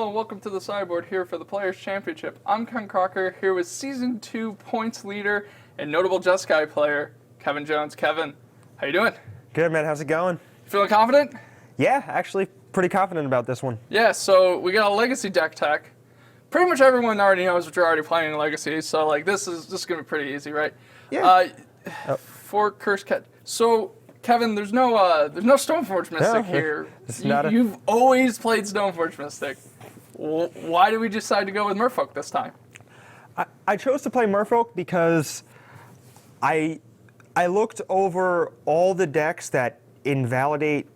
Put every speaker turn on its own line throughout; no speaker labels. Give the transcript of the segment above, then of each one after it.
Hello and welcome to the Sideboard here for the Players' Championship. I'm Ken Crocker here with Season 2 points leader and notable Jeskai player, Kevin Jones. Kevin, how you doing?
Good, man. How's it going?
Feeling confident?
Yeah, actually pretty confident about this one.
Yeah, so we got a Legacy deck tech. Pretty much everyone already knows what you're already playing in Legacy, so like this is just going to be pretty easy, right?
Yeah.
For Curse Cat. So, Kevin, there's no Stoneforge Mystic here. You've always played Stoneforge Mystic. Why did we decide to go with Merfolk this time?
I chose to play Merfolk because I looked over all the decks that invalidate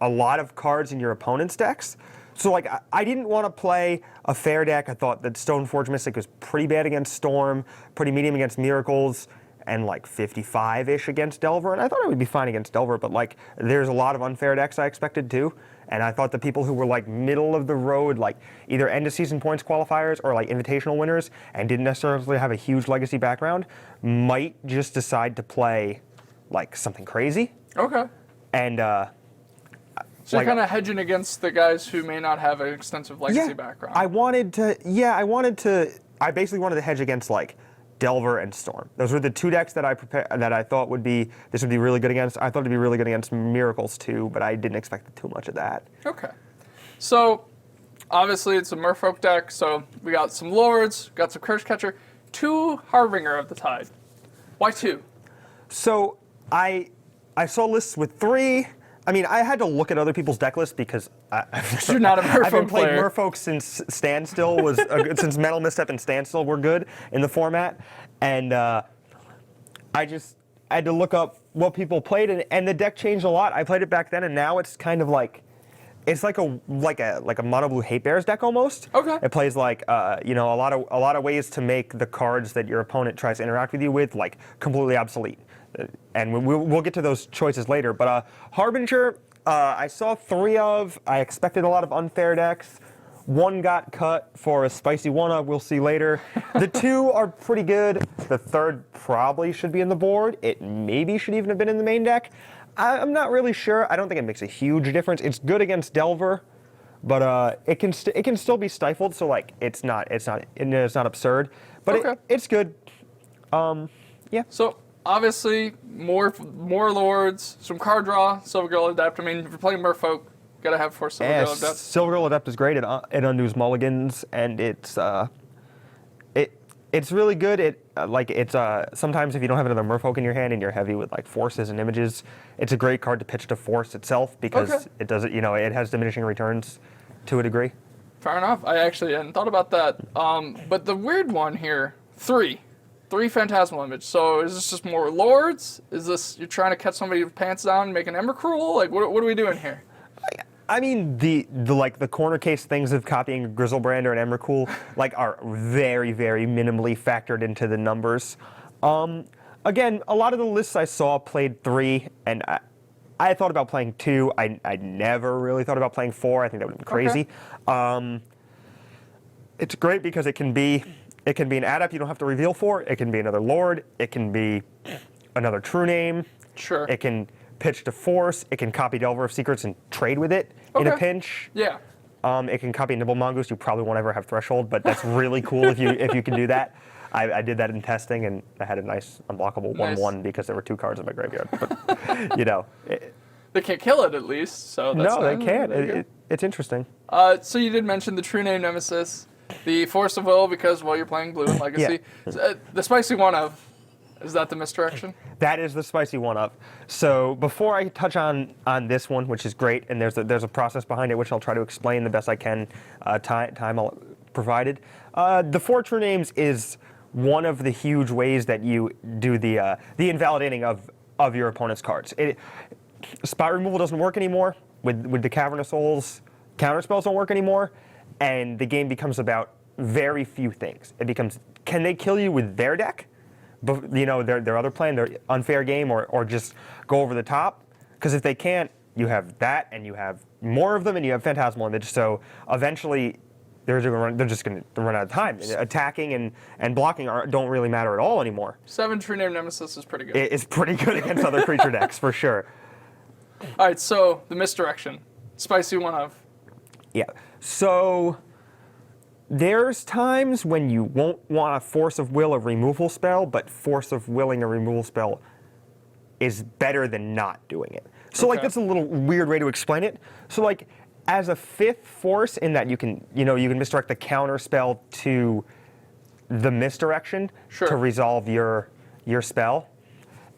a lot of cards in your opponent's decks. So like I didn't want to play a fair deck. I thought that Stoneforge Mystic was pretty bad against Storm, pretty medium against Miracles, and like 55-ish against Delver. And I thought it would be fine against Delver, but like there's a lot of unfair decks I expected too. And I thought the people who were like middle of the road, like either end of season points qualifiers or like invitational winners and didn't necessarily have a huge Legacy background might just decide to play like something crazy.
Okay.
And
so you're kind of hedging against the guys who may not have an extensive Legacy background.
I basically wanted to hedge against like Delver and Storm. Those were the two decks that I thought would be really good against. I thought it'd be really good against Miracles too, but I didn't expect too much of that.
Okay. So obviously it's a Merfolk deck, so we got some Lords, got some Curse Catcher, 2 Harbinger of the Tide. Why 2?
So I saw lists with 3. I mean, I had to look at other people's deck lists because
you're not a Merfolk
I've been playing
player.
Merfolk since Standstill since Metal Misstep and Standstill were good in the format, and I had to look up what people played, and the deck changed a lot. I played it back then, and now it's kind of like it's like a mono blue Hate Bears deck almost.
Okay.
It plays like a lot of ways to make the cards that your opponent tries to interact with you with like completely obsolete. And we'll get to those choices later. But Harbinger, I saw 3 of. I expected a lot of unfair decks. 1 got cut for a spicy 1-up. We'll see later. The 2 are pretty good. The 3rd probably should be in the board. It maybe should even have been in the main deck. I'm not really sure. I don't think it makes a huge difference. It's good against Delver, but it can still be stifled. So like it's not absurd. But
okay.
It's good. Yeah.
So obviously, more Lords, some card draw, Silvergirl Adept. I mean, if you're playing Merfolk, you gotta have 4 Silvergirl Adept.
Silvergirl Adept is great. It undoes mulligans, and it's really good. Sometimes if you don't have another Merfolk in your hand and you're heavy with like forces and images, it's a great card to pitch to force itself because it does it. It has diminishing returns to a degree.
Fair enough. I actually hadn't thought about that. But the weird one here, 3 Phantasmal Image. So is this just more Lords? Is this you're trying to catch somebody with pants down and make an Ember Cruel? Like what are we doing here?
I mean the corner case things of copying Grizzlebrand or an Emrakul like are very, very minimally factored into the numbers. Again, a lot of the lists I saw played 3, and I thought about playing 2. I never really thought about playing 4. I think that would have been crazy. Okay. It's great because it can be an adept you don't have to reveal for. It can be another Lord. It can be another True Name.
Sure.
It can pitch to force. It can copy Delver of Secrets and trade with it in a pinch.
Yeah.
It can copy Nibble Mongoose. You probably won't ever have Threshold, but that's really cool if you can do that. I did that in testing, and I had a nice unblockable 1/1 because there were 2 cards in my graveyard. But
they can't kill it at least. So that's
no, they can't. It's interesting.
So you did mention the True Name Nemesis. The Force of Will, because, you're playing Blue and Legacy. Yeah. The Spicy 1-of, is that the Misdirection?
That is the Spicy 1-up. So before I touch on this one, which is great, and there's a process behind it, which I'll try to explain the best I can, time provided. The 4 True Names is one of the huge ways that you do the invalidating of your opponent's cards. Spot removal doesn't work anymore. With the Cavern of Souls, counterspells don't work anymore. And the game becomes about very few things. It becomes, can they kill you with their deck? Their other plan, their unfair game, or just go over the top? Because if they can't, you have that, and you have more of them, and you have Phantasmal Image. So eventually, they're just going to run out of time. Attacking and blocking don't really matter at all anymore.
7 True Name Nemesis is pretty good.
It's pretty good against other creature decks, for sure.
All right, so the Misdirection. Spicy 1-of.
Yeah. So there's times when you won't want to Force of Will a removal spell, but Force of Willing a removal spell is better than not doing it. So like that's a little weird way to explain it. So like as a 5th force in that you can misdirect the counter spell to the misdirection to resolve your spell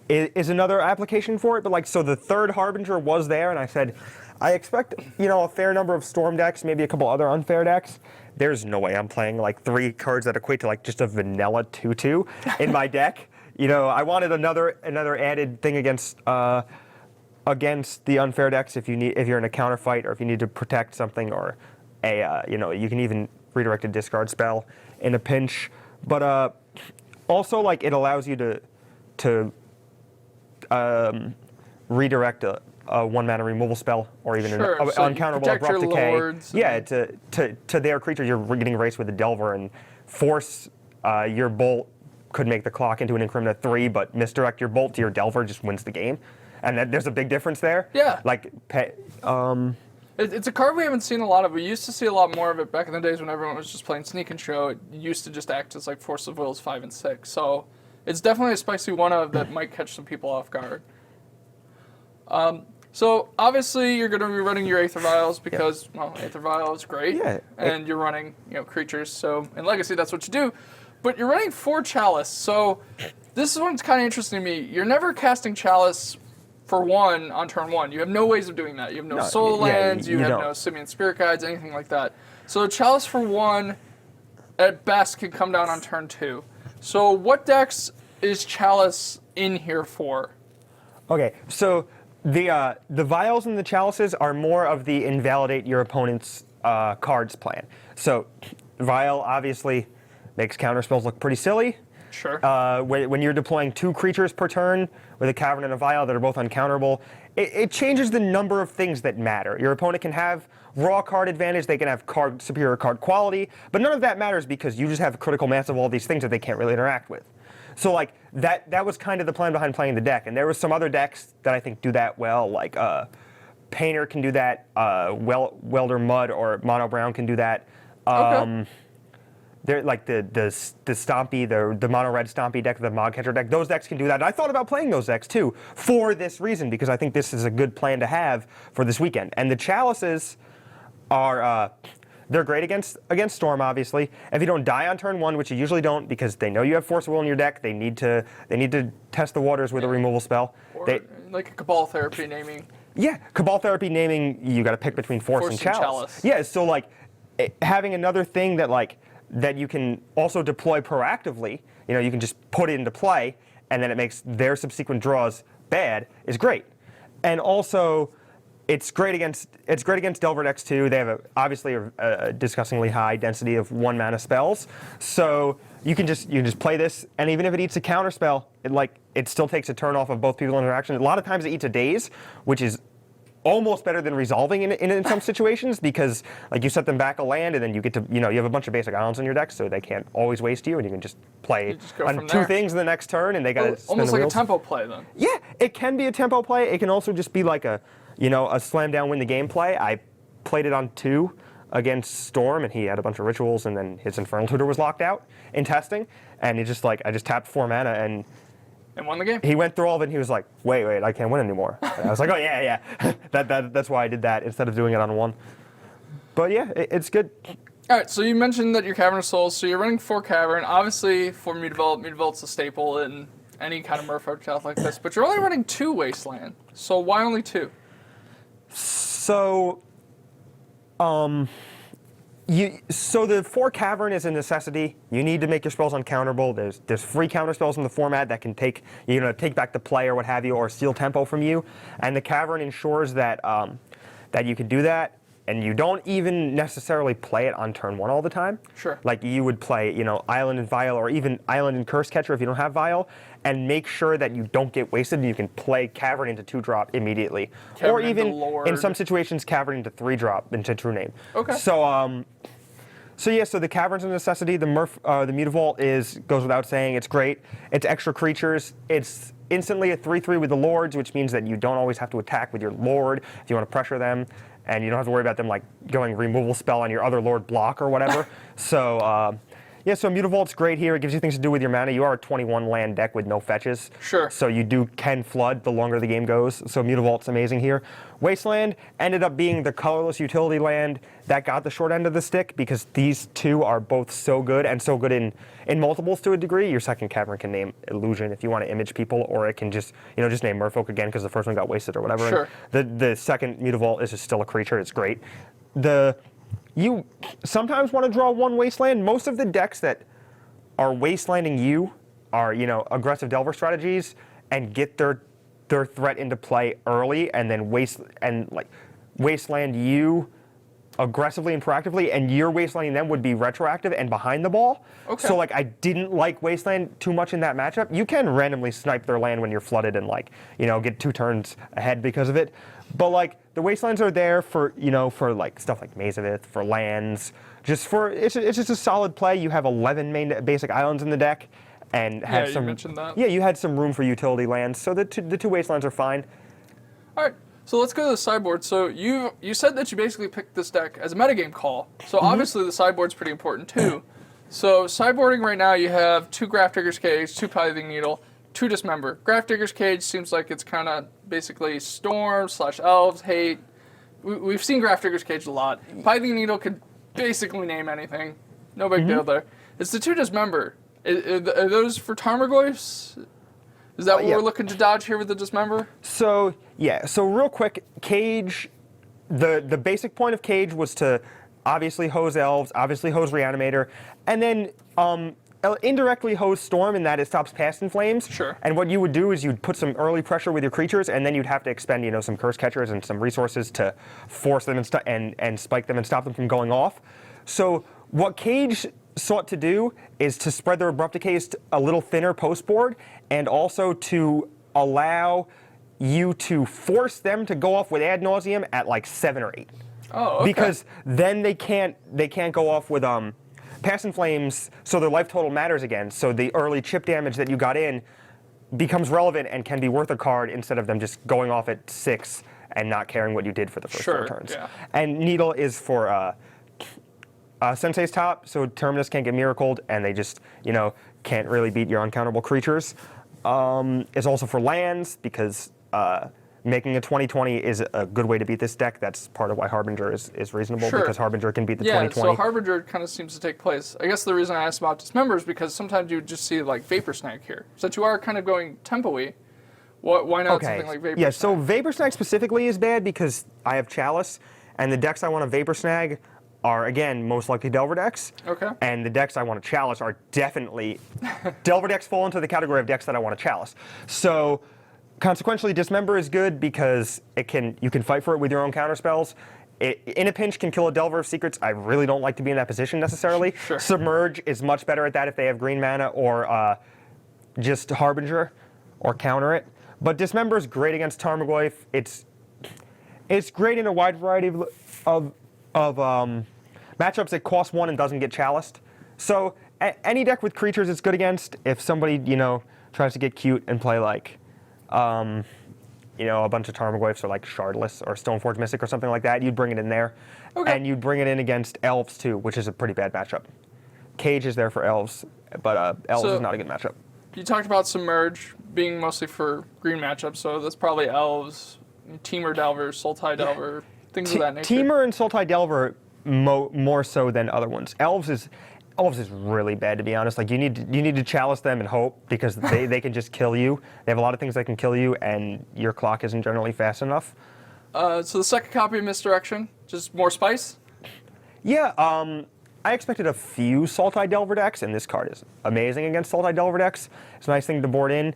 is another application for it. But like, so the 3rd Harbinger was there, and I said, I expect, a fair number of Storm decks, maybe a couple other unfair decks. There's no way I'm playing like 3 cards that equate to like just a vanilla 2/2 in my deck. I wanted another added thing against the unfair decks if you're in a counter fight, or if you need to protect something, or you can even redirect a discard spell in a pinch. But also like it allows you to redirect a 1-mana removal spell, or even an uncounterable Abrupt Decay. To their creature, you're getting erased with a Delver, and force your bolt could make the clock into an increment of 3, but misdirect your bolt to your Delver just wins the game. And there's a big difference there.
Yeah.
Like,
it's a card we haven't seen a lot of. We used to see a lot more of it back in the days when everyone was just playing Sneak and Show. It used to just act as like Force of Wills 5 and 6. So it's definitely a spicy one of that might catch some people off guard. So obviously you're going to be running your Aether Vials because, Aether Vial is great. Yeah. And you're running, creatures. So in Legacy, that's what you do. But you're running 4 Chalice. So this one's kind of interesting to me. You're never casting Chalice for 1 on turn 1. You have no ways of doing that. You have no soul lands. You have no Simian Spirit Guides, anything like that. So Chalice for 1, at best, can come down on turn 2. So what decks is Chalice in here for?
Okay, so the Vials and the Chalices are more of the invalidate your opponent's cards plan. So Vial obviously makes counterspells look pretty silly.
Sure.
When you're deploying 2 creatures per turn with a Cavern and a Vial that are both uncounterable, it changes the number of things that matter. Your opponent can have raw card advantage, they can have superior card quality, but none of that matters because you just have critical mass of all these things that they can't really interact with. So like that was kind of the plan behind playing the deck, and there were some other decks that I think do that well, like Painter can do that, Welder Mud or Mono Brown can do that. They're like the Stompy, the Mono Red Stompy deck, the Mogcatcher deck. Those decks can do that. And I thought about playing those decks too for this reason, because I think this is a good plan to have for this weekend. And the Chalices are they're great against Storm, obviously. If you don't die on turn 1, which you usually don't, because they know you have Force of Will in your deck, they need to test the waters with a removal spell.
Or like a Cabal Therapy naming.
Yeah, Cabal Therapy naming. You got to pick between Force and Chalice. Yeah, so like having another thing that you can also deploy proactively, you can just put it into play, and then it makes their subsequent draws bad, is great. And also, it's great against Delver decks too. They have obviously a disgustingly high density of 1-mana spells, so you can just play this, and even if it eats a counter spell, it still takes a turn off of both people interaction. A lot of times it eats a daze, which is almost better than resolving in some situations, because like you set them back a land, and then you get to you have a bunch of basic islands in your deck, so they can't always waste you, and you can just play on 2 things in the next turn, and they got to
almost like a tempo play then.
Yeah, it can be a tempo play. It can also just be like a slam down win the game play. I played it on 2 against Storm, and he had a bunch of rituals, and then his Infernal Tutor was locked out in testing, and he just I just tapped 4 mana and
won the game.
He went through all of it, and he was like, wait, I can't win anymore. And I was like, oh, yeah. That's why I did that instead of doing it on 1. But yeah, it's good.
All right, so you mentioned that you're Cavern of Souls, so you're running 4 Cavern. Obviously, for Mutavault's a staple in any kind of Merfolk deck like this, but you're only running 2 Wasteland. So why only 2?
So, so the 4 Cavern is a necessity. You need to make your spells uncounterable. There's free counter spells in the format that can take back the play or what have you, or steal tempo from you. And the Cavern ensures that that you can do that, and you don't even necessarily play it on turn 1 all the time.
Sure.
Like you would play, Island and Vial, or even Island and Curse Catcher if you don't have Vial, and make sure that you don't get wasted, and you can play Cavern into 2-drop immediately.
Cavern
or even,
Lord.
in some situations, Cavern into 3-drop into True Name.
Okay.
So the Cavern's a necessity. The Mutavault goes without saying. It's great. It's extra creatures. It's instantly a 3/3 with the lords, which means that you don't always have to attack with your lord if you want to pressure them, and you don't have to worry about them like going removal spell on your other lord block or whatever. So yeah, so Mutavolt's great here. It gives you things to do with your mana. You are a 21 land deck with no fetches.
Sure.
So you can flood the longer the game goes. So Mutavolt's amazing here. Wasteland ended up being the colorless utility land that got the short end of the stick because these two are both so good and so good in multiples to a degree. Your second cavern can name Illusion if you want to image people, or it can just just name Merfolk again because the first one got wasted or whatever.
Sure.
And the second Mutavault is just still a creature. It's great. You sometimes want to draw one Wasteland. Most of the decks that are Wastelanding you are, aggressive Delver strategies and get their threat into play early and then Wasteland you aggressively and proactively, and your Wastelanding them would be retroactive and behind the ball.
Okay.
So I didn't like Wasteland too much in that matchup. You can randomly snipe their land when you're flooded and get 2 turns ahead because of it. But the Wastelands are there for for stuff like Maze of Ith, for lands, it's just a solid play. You have 11 main basic islands in the deck, and have
you mentioned that.
Yeah, you had some room for utility lands, so the two Wastelands are fine.
All right, so let's go to the sideboard. So you said that you basically picked this deck as a metagame call. So obviously the sideboard's pretty important too. So sideboarding right now, you have 2 Grafdigger's Cage, 2 Pithing Needle, 2 Dismember. Grafdigger's Cage seems like it's kind of basically Storm/Elves, Hate. We've seen Grafdigger's Cage a lot. Pithing Needle could basically name anything. No big deal there. It's the 2 Dismember. Are those for Tarmogoyfs? Is that what we're looking to dodge here with the Dismember?
So real quick, Cage, the basic point of Cage was to obviously hose Elves, obviously hose Reanimator, and then indirectly hose Storm in that it stops Past in Flames.
Sure.
And what you would do is you'd put some early pressure with your creatures, and then you'd have to expend some Curse Catchers and some resources to force them and spike them and stop them from going off. So what Cage sought to do is to spread their Abrupt Decays a little thinner post board, and also to allow you to force them to go off with Ad Nauseam at 7 or 8.
Oh, okay.
Because then they can't go off with Past in Flames, so their life total matters again. So the early chip damage that you got in becomes relevant and can be worth a card instead of them just going off at 6 and not caring what you did for the first 4 turns.
Yeah.
And Needle is for Sensei's top, so Terminus can't get miracled, and they just can't really beat your uncounterable creatures. It's also for lands because making a 20/20 is a good way to beat this deck. That's part of why Harbinger is reasonable, because Harbinger can beat the 20/20.
Yeah, so Harbinger kind of seems to take place. I guess the reason I asked about Dismember is because sometimes you just see Vapor Snag here. Since you are kind of going tempo-y, why not something like Vapor Snag?
Yeah, so Vapor Snag specifically is bad because I have Chalice, and the decks I want to Vapor Snag are, again, most likely Delver decks.
Okay.
And the decks I want to Chalice are definitely... Delver decks fall into the category of decks that I want to Chalice. So... consequentially, Dismember is good because you can fight for it with your own counterspells. It, in a pinch, can kill a Delver of Secrets. I really don't like to be in that position necessarily.
Sure.
Submerge is much better at that if they have green mana, or just Harbinger, or counter it. But Dismember is great against Tarmogoyf. It's great in a wide variety of matchups. It costs 1 and doesn't get chaliced. So any deck with creatures it's good against. If somebody tries to get cute and play a bunch of Tarmogoyfs or Shardless or Stoneforge Mystic or something like that, you'd bring it in there.
Okay.
And you'd bring it in against Elves too, which is a pretty bad matchup. Cage is there for Elves, but Elves is not a good matchup.
You talked about Submerge being mostly for green matchups, so that's probably Elves, Teamer Delver, Sultai Delver, things of that nature.
Teamer and Sultai Delver more so than other ones. Elves is really bad, to be honest. You need to Chalice them and hope, because they can just kill you. They have a lot of things that can kill you, and your clock isn't generally fast enough.
So the second copy of Misdirection, just more spice?
Yeah, I expected a few Sultai Delver decks, and this card is amazing against Sultai Delver decks. It's a nice thing to board in.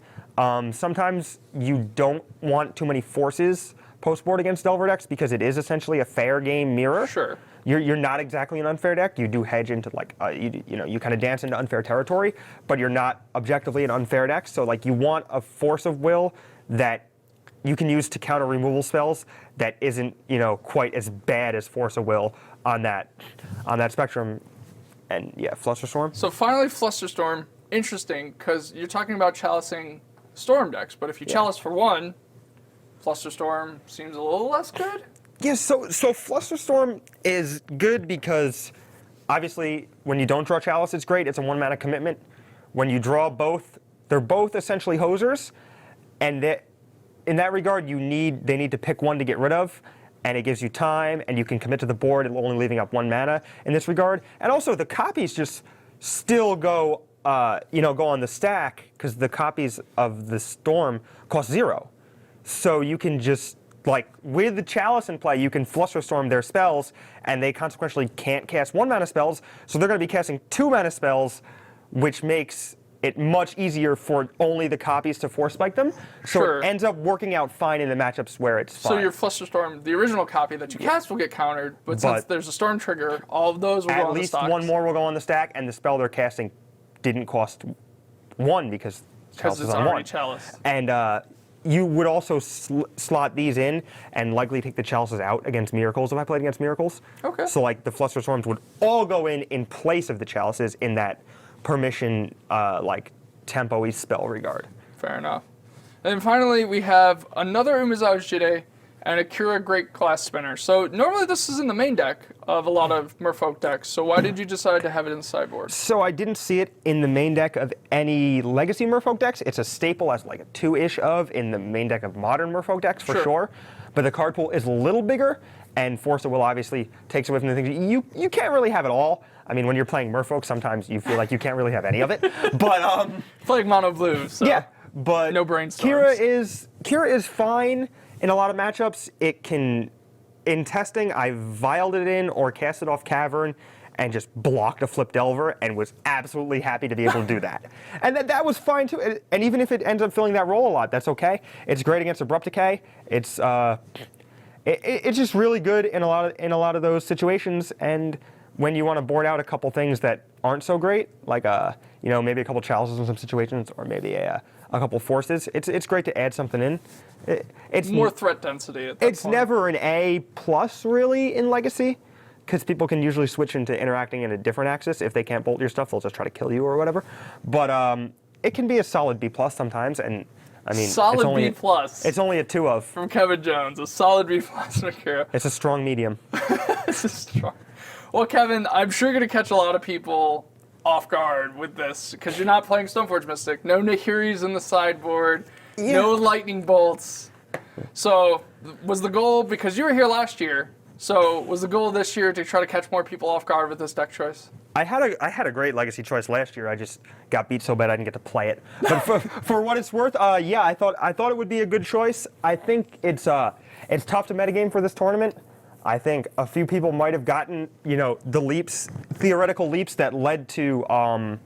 Sometimes you don't want too many forces post-board against Delver decks, because it is essentially a fair game mirror.
Sure.
You're not exactly an unfair deck. You do hedge into you kind of dance into unfair territory, but you're not objectively an unfair deck. So you want a force of will that you can use to counter removal spells that isn't quite as bad as force of will on that spectrum. And yeah, Flusterstorm.
So finally, Flusterstorm, interesting, because you're talking about chalicing Storm decks. But if you Chalice for 1, Flusterstorm seems a little less good.
Yeah, so Flusterstorm is good because obviously when you don't draw Chalice, it's great. It's a 1-mana commitment. When you draw both, they're both essentially hosers, and in that regard, they need to pick one to get rid of, and it gives you time, and you can commit to the board, only leaving up 1 mana in this regard. And also, the copies just still go on the stack because the copies of the Storm cost 0. So you can just, like, with the Chalice in play, you can Flusterstorm their spells, and they consequently can't cast 1-mana spells, so they're going to be casting 2-mana spells, which makes it much easier for only the copies to force spike them. So
Sure.
it ends up working out fine in the matchups where it's fine.
So your Flusterstorm, the original copy that you cast will get countered, but since there's a Storm trigger, all of those will go on the stack.
At least one more will go on the stack, and the spell they're casting didn't cost 1 because Chalice is
it's
on
already
1.
Chalice.
And you would also slot these in and likely take the Chalices out against Miracles if I played against Miracles.
Okay.
So like the Flusterstorms would all go in place of the Chalices in that permission tempo-y spell regard.
Fair enough. And then finally, we have another Umazao Jide and a Kira Great Class Spinner. So normally this is in the main deck of a lot of Merfolk decks. So why did you decide to have it in the sideboard?
So I didn't see it in the main deck of any Legacy Merfolk decks. It's a staple as like a 2-ish of in the main deck of modern Merfolk decks for sure. But the card pool is a little bigger, and Force of Will obviously takes away from the things. You can't really have it all. I mean, when you're playing Merfolk, sometimes you feel like you can't really have any of it. But
playing mono blue, so
yeah, but
no brainstorms.
Kira is fine in a lot of matchups. It can, in testing, I vialed it in or cast it off Cavern and just blocked a Flip Delver and was absolutely happy to be able to do that. And that was fine too. And even if it ends up filling that role a lot, that's okay. It's great against Abrupt Decay. It's just really good in a lot of those situations. And when you want to board out a couple things that aren't so great, like maybe a couple Chalices in some situations, or maybe a couple Forces, it's great to add something in. It's
more threat density at that
It's
point.
never an A+ really in Legacy, because people can usually switch into interacting in a different axis. If they can't bolt your stuff, they'll just try to kill you or whatever. But it can be a solid B+ sometimes, and I mean,
solid B+.
It's only a 2 of.
From Kevin Jones, a solid B+ from Kira.
It's a strong medium.
This is strong. Well, Kevin, I'm sure you're going to catch a lot of people off guard with this, because you're not playing Stoneforge Mystic. No Nahiris in the sideboard, no lightning bolts. So, was the goal, because you were here last year, so was the goal this year to try to catch more people off guard with this deck choice?
I had a great Legacy choice last year. I just got beat so bad I didn't get to play it. But for what it's worth, yeah, I thought it would be a good choice. I think it's tough to metagame for this tournament. I think a few people might have gotten, the theoretical leaps that led to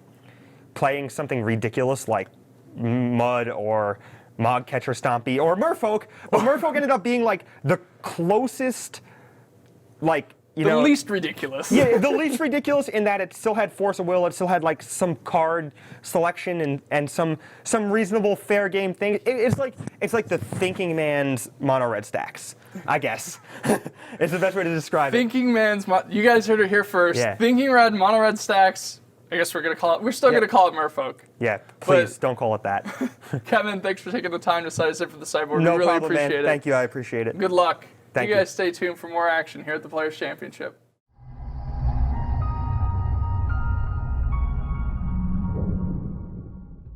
playing something ridiculous like Mud or Mog Catcher Stompy or Merfolk. But Merfolk ended up being like the closest,
The least ridiculous.
Yeah, the least ridiculous in that it still had Force of Will, it still had like some card selection and some reasonable fair game thing. It's like the thinking man's mono red stacks, I guess. It's the best way to describe it.
Thinking man's, you guys heard it here first.
Yeah.
Thinking red, mono red stacks. I guess we're still gonna call it Merfolk.
Yeah, please don't call it that.
Kevin, thanks for taking the time to size it for the sideboard.
No
we really
problem,
appreciate
man.
it.
Thank you, I appreciate it.
Good luck.
Thank
you
you.
guys stay tuned for more action here at the Players Championship.